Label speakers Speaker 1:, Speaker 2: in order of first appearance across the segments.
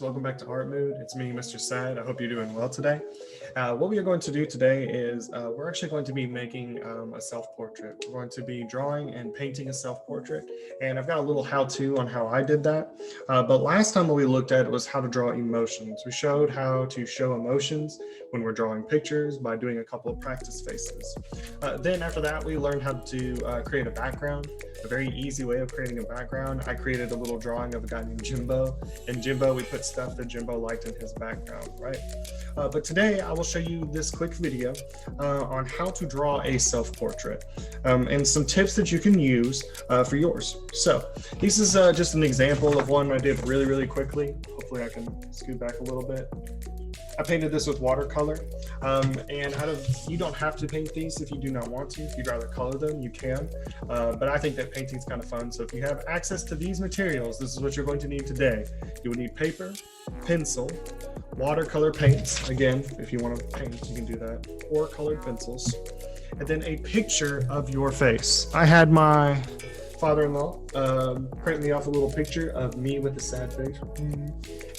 Speaker 1: Welcome back to Art Mood. It's me, Mr. Sad. I hope you're doing well today. What we are going to do today is we're actually going to be making a self-portrait. We're going to be drawing and painting a self-portrait, and I've got a little how-to on how I did that. But last time what we looked at was how to draw emotions. We showed how to show emotions when we're drawing pictures by doing a couple of practice faces. Then after that, we learned how to create a background. A very easy way of creating a background. I created a little drawing of a guy named Jimbo. In Jimbo, we put stuff that Jimbo liked in his background, right? But today, I will show you this quick video on how to draw a self-portrait and some tips that you can use for yours. So this is just an example of one I did really quickly. Hopefully I can scoot back a little bit. I painted this with watercolor, and you don't have to paint these if you do not want to. If you'd rather color them, you can, but I think that painting is kind of fun. So if you have access to these materials, this is what you're going to need today. You will need paper, pencil, watercolor paints. Again, if you want to paint, you can do that, or colored pencils, and then a picture of your face. I had my father-in-law print me off a little picture of me with a sad face.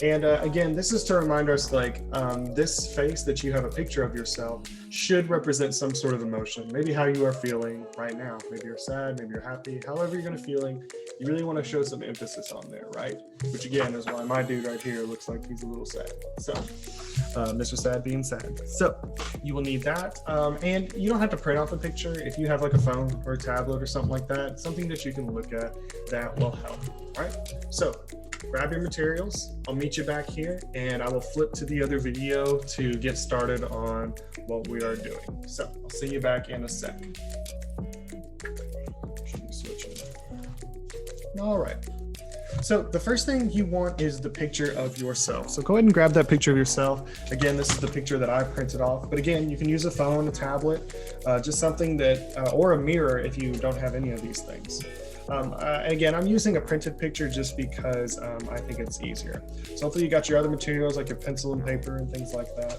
Speaker 1: And again, this is to remind us, like, this face that you have a picture of yourself should represent some sort of emotion. Maybe how you are feeling right now. Maybe you're sad, maybe you're happy, however you're gonna feeling, you really wanna show some emphasis on there, right? Which again is why my dude right here looks like he's a little sad. So, Mr. Sad being sad. So you will need that. And you don't have to print off a picture. If you have like a phone or a tablet or something like that, something that you can look at, that will help, all right? So grab your materials. I'll meet you back here and I will flip to the other video to get started on what we are doing. So I'll see you back in a sec. All right. So the first thing you want is the picture of yourself. So go ahead and grab that picture of yourself. Again, this is the picture that I printed off, but again, you can use a phone, a tablet, just something that, or a mirror if you don't have any of these things. Again, I'm using a printed picture just because I think it's easier. So hopefully you got your other materials like your pencil and paper and things like that.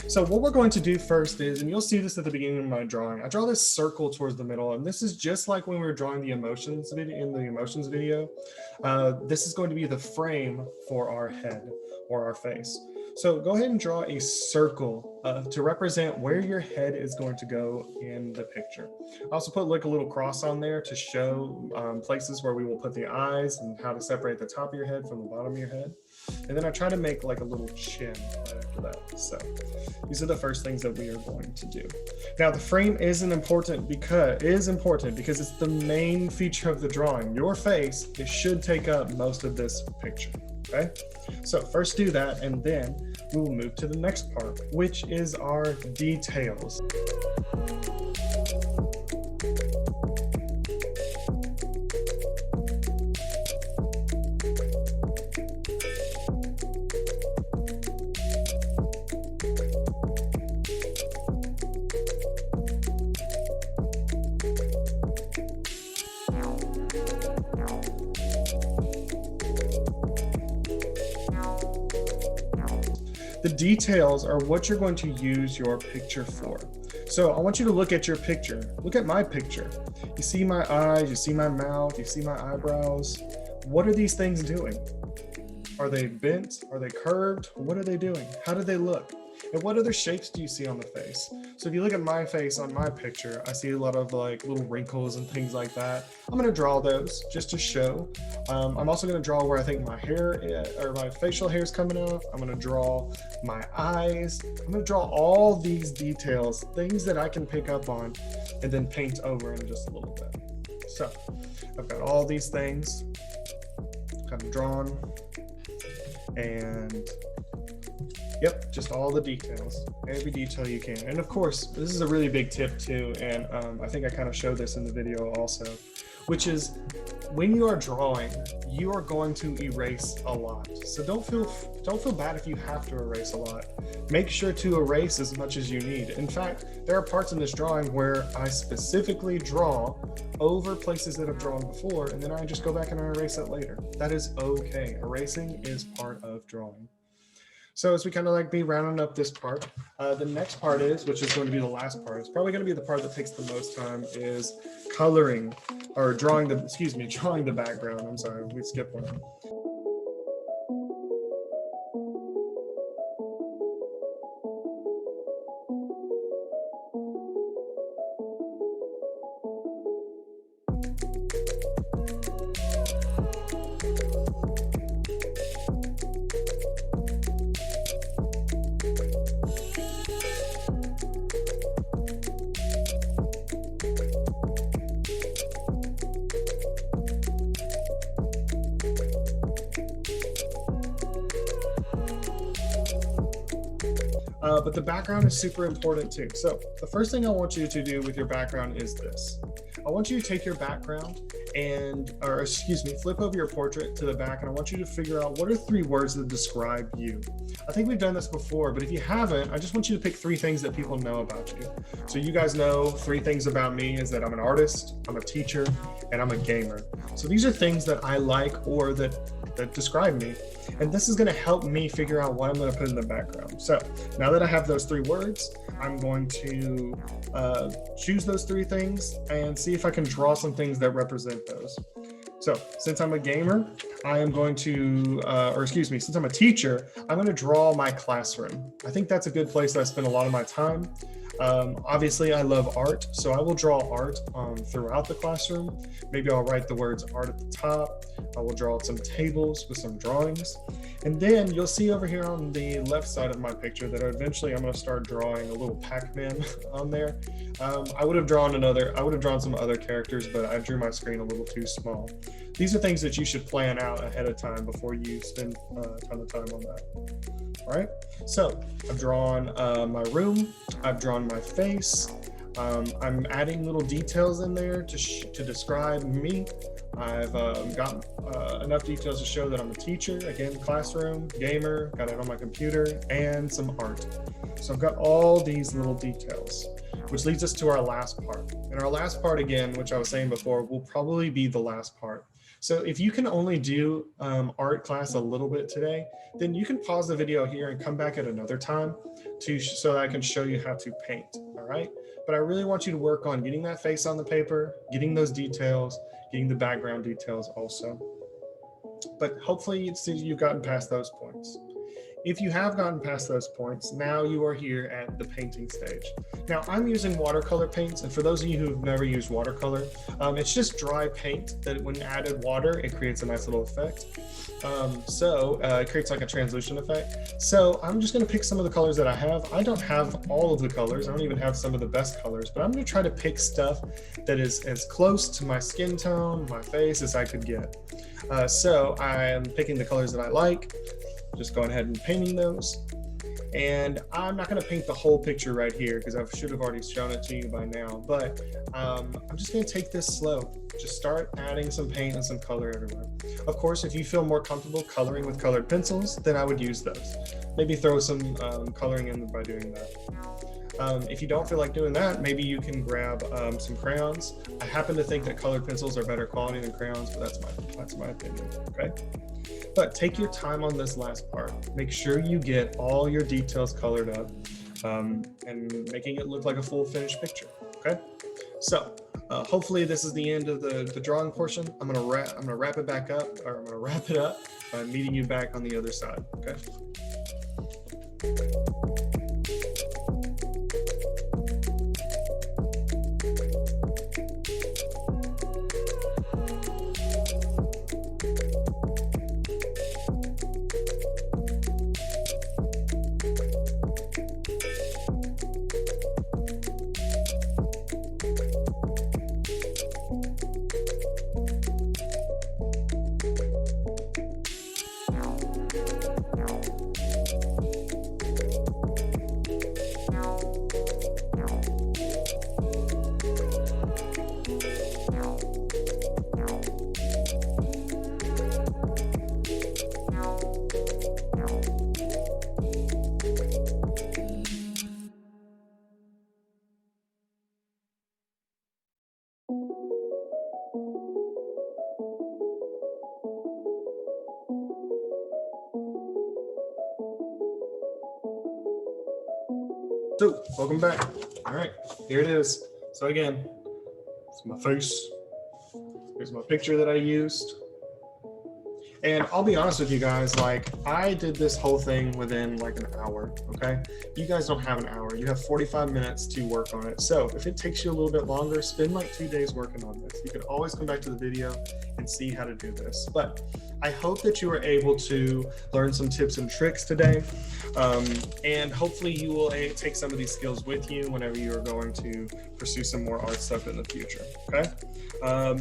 Speaker 1: So what we're going to do first is, and you'll see this at the beginning of my drawing, I draw this circle towards the middle, and this is just like when we were drawing the emotions video in the emotions video. This is going to be the frame for our head or our face. So go ahead and draw a circle to represent where your head is going to go in the picture. I also put like a little cross on there to show places where we will put the eyes and how to separate the top of your head from the bottom of your head. And then I try to make like a little chin after that. So these are the first things that we are going to do. Now the frame is important because it's the main feature of the drawing. Your face, it should take up most of this picture. Okay, so first do that, and then we will move to the next part, which is our details. The details are what you're going to use your picture for. So I want you to look at your picture. Look at my picture. You see my eyes, you see my mouth, you see my eyebrows. What are these things doing? Are they bent? Are they curved? What are they doing? How do they look? And what other shapes do you see on the face? So if you look at my face on my picture, I see a lot of like little wrinkles and things like that. I'm gonna draw those just to show. I'm also gonna draw where I think my hair or my facial hair is coming off. I'm gonna draw my eyes. I'm gonna draw all these details, things that I can pick up on and then paint over in just a little bit. So I've got all these things kind of drawn, and yep, just all the details, every detail you can. And of course, this is a really big tip too, and I think I kind of showed this in the video also, which is when you are drawing, you are going to erase a lot. So don't feel bad if you have to erase a lot. Make sure to erase as much as you need. In fact, there are parts in this drawing where I specifically draw over places that I've drawn before, and then I just go back and I erase it later. That is okay. Erasing is part of drawing. So as we kind of like be rounding up this part, the next part is, which is going to be the last part, it's probably going to be the part that takes the most time, is coloring or drawing the background. I'm sorry, we skipped one. But the background is super important too. So the first thing I want you to do with your background is this. I want you to take your background flip over your portrait to the back, and I want you to figure out what are 3 words that describe you. I think we've done this before, but if you haven't, I just want you to pick 3 things that people know about you. So you guys know 3 things about me is that I'm an artist, I'm a teacher, and I'm a gamer. So these are things that I like or that describe me. And this is going to help me figure out what I'm going to put in the background. So now that I have those 3 words, I'm going to choose those 3 things and see if I can draw some things that represent those. So since I'm a gamer, I am going to, since I'm a teacher, I'm going to draw my classroom. I think that's a good place that I spend a lot of my time. Obviously, I love art, so I will draw art throughout the classroom. Maybe I'll write the words art at the top. I will draw some tables with some drawings. And then you'll see over here on the left side of my picture that eventually I'm going to start drawing a little Pac-Man on there. I would have drawn some other characters, but I drew my screen a little too small. These are things that you should plan out ahead of time before you spend a ton of time on that. All right, so I've drawn my room, I've drawn my face. I'm adding little details in there to describe me. I've got enough details to show that I'm a teacher, again, classroom, gamer, got it on my computer, and some art. So I've got all these little details, which leads us to our last part. And our last part, again, which I was saying before, will probably be the last part. So if you can only do art class a little bit today, then you can pause the video here and come back at another time so that I can show you how to paint, all right? But I really want you to work on getting that face on the paper, getting those details, getting the background details also. But hopefully you've gotten past those points. If you have gotten past those points, now you are here at the painting stage. Now I'm using watercolor paints, and for those of you who've never used watercolor, it's just dry paint that when added water, it creates a nice little effect. It creates like a translucent effect. So I'm just gonna pick some of the colors that I have. I don't have all of the colors. I don't even have some of the best colors, but I'm gonna try to pick stuff that is as close to my skin tone, my face as I could get. So I'm picking the colors that I like. Just going ahead and painting those. And I'm not going to paint the whole picture right here because I should have already shown it to you by now, but I'm just going to take this slow. Just start adding some paint and some color everywhere. Of course, if you feel more comfortable coloring with colored pencils, then I would use those. Maybe throw some coloring in by doing that. If you don't feel like doing that, maybe you can grab some crayons. I happen to think that colored pencils are better quality than crayons, but that's my opinion, okay? But take your time on this last part. Make sure you get all your details colored up and making it look like a full finished picture, okay? So hopefully this is the end of the drawing portion. I'm gonna wrap it back up, or I'm gonna wrap it up by meeting you back on the other side, okay? So welcome back. All right, here it is. So again, it's my face. Here's my picture that I used. And I'll be honest with you guys, like I did this whole thing within like an hour, okay? You guys don't have an hour, you have 45 minutes to work on it. So if it takes you a little bit longer, spend like 2 days working on this. You can always come back to the video and see how to do this. But I hope that you were able to learn some tips and tricks today. And hopefully you will take some of these skills with you whenever you are going to pursue some more art stuff in the future. Okay.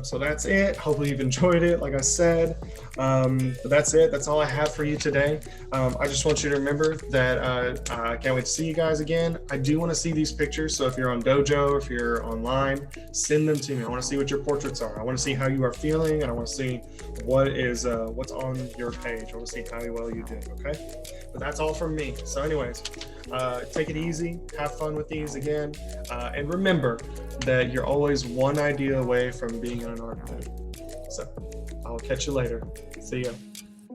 Speaker 1: So that's it. Hopefully you've enjoyed it, like I said. But that's it. That's all I have for you today. I just want you to remember that I can't wait to see you guys again. I do want to see these pictures. So if you're on Dojo, if you're online, send them to me. I want to see what your portraits are. I want to see how you are feeling, and I want to see what's on your page. I want to see how well you did. Okay. But that's all from me. So anyways, take it easy. Have fun with these again. And remember that you're always one idea away from being in an art mood. So I'll catch you later. See ya.